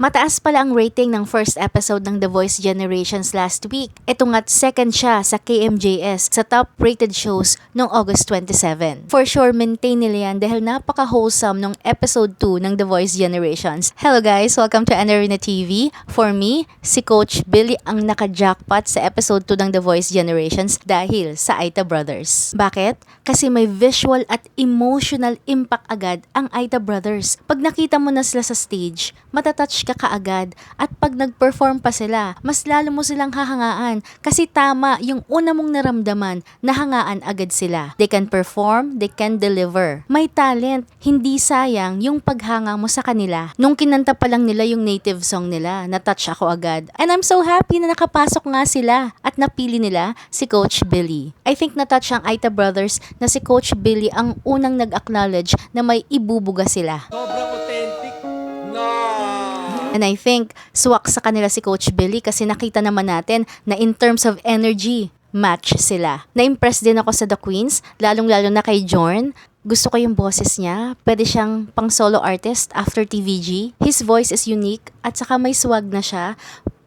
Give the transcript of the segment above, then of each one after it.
Mataas pala ang rating ng first episode ng The Voice Generations last week. Ito nga't second siya sa KMJS sa top-rated shows noong August 27. For sure, maintain nila yan dahil napaka-wholesome nung episode 2 ng The Voice Generations. Hello guys! Welcome to Anarina TV. For me, si Coach Billy ang naka-jackpot sa episode 2 ng The Voice Generations dahil sa Aita Brothers. Bakit? Kasi may visual at emotional impact agad ang Aita Brothers. Pag nakita mo na sila sa stage, matatouch ka kaagad at pag nag-perform pa sila, mas lalo mo silang hahangaan kasi tama yung una mong naramdaman, nahangaan agad sila. They can perform, they can deliver. May talent, hindi sayang yung paghanga mo sa kanila. Nung kinanta pa lang nila yung native song nila, na-touch ako agad. And I'm so happy na nakapasok nga sila at napili nila si Coach Billy. I think na-touch ang Aita Brothers na si Coach Billy ang unang nag-acknowledge na may ibubuga sila. Sobrang authentic. No! And I think swak sa kanila si Coach Billy kasi nakita naman natin na in terms of energy, match sila. Na-impress din ako sa The Queens, lalong-lalo na kay Jorn. Gusto ko yung boses niya. Pwede siyang pang solo artist after TVG. His voice is unique at saka may swag na siya.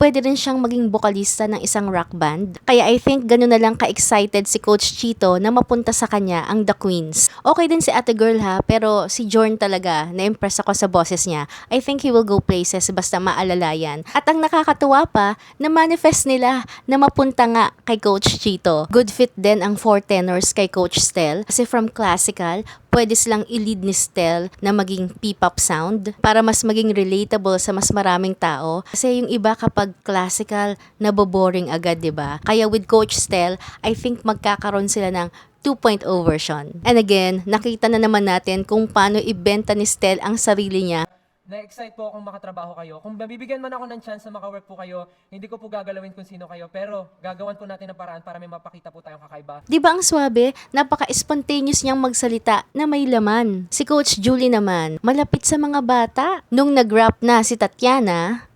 Pwede rin siyang maging bokalista ng isang rock band. Kaya I think gano'n na lang ka-excited si Coach Chito na mapunta sa kanya ang The Queens. Okay din si Ate Girl ha, pero si Jorn talaga, na-impress ako sa boses niya. I think he will go places basta maalalayan. At ang nakakatuwa pa, na-manifest nila na mapunta nga kay Coach Chito. Good fit din ang 4 tenors kay Coach Stel kasi from classical, pwede silang i-lead ni Stel na maging P-pop sound para mas maging relatable sa mas maraming tao. Kasi yung iba kapag classical, naboboring agad, 'di ba? Kaya with Coach Stel, I think magkakaroon sila ng 2.0 version. And again, nakita na naman natin kung paano ibenta ni Stel ang sarili niya. Na-excite po akong makatrabaho kayo. Kung mabibigyan man ako ng chance na makawork po kayo, hindi ko po gagalawin kung sino kayo, pero gagawan po natin ng paraan para may mapakita po tayong kakaiba. Di ba ang swabe? Napaka-spontaneous niyang magsalita na may laman. Si Coach Julie naman, malapit sa mga bata. Nung nag-rap na si Tatiana,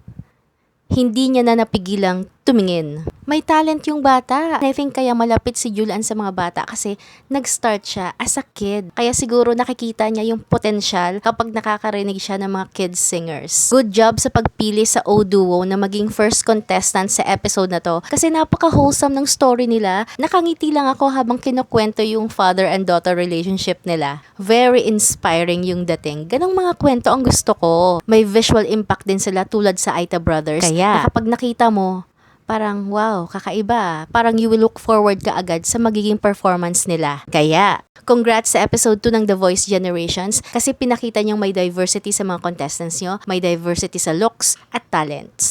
hindi niya na napigilang tumingin. May talent yung bata. I think kaya malapit si Julian sa mga bata kasi nag-start siya as a kid. Kaya siguro nakikita niya yung potensyal kapag nakakarinig siya ng mga kids singers. Good job sa pagpili sa O-Duo na maging first contestant sa episode na to kasi napaka-wholesome ng story nila. Nakangiti lang ako habang kinukwento yung father and daughter relationship nila. Very inspiring yung dating. Ganong mga kwento ang gusto ko. May visual impact din sila tulad sa Aita Brothers. Kaya kapag nakita mo, parang wow, kakaiba. Parang you will look forward ka agad sa magiging performance nila. Kaya, congrats sa episode 2 ng The Voice Generations kasi pinakita niyong may diversity sa mga contestants nyo, may diversity sa looks at talents.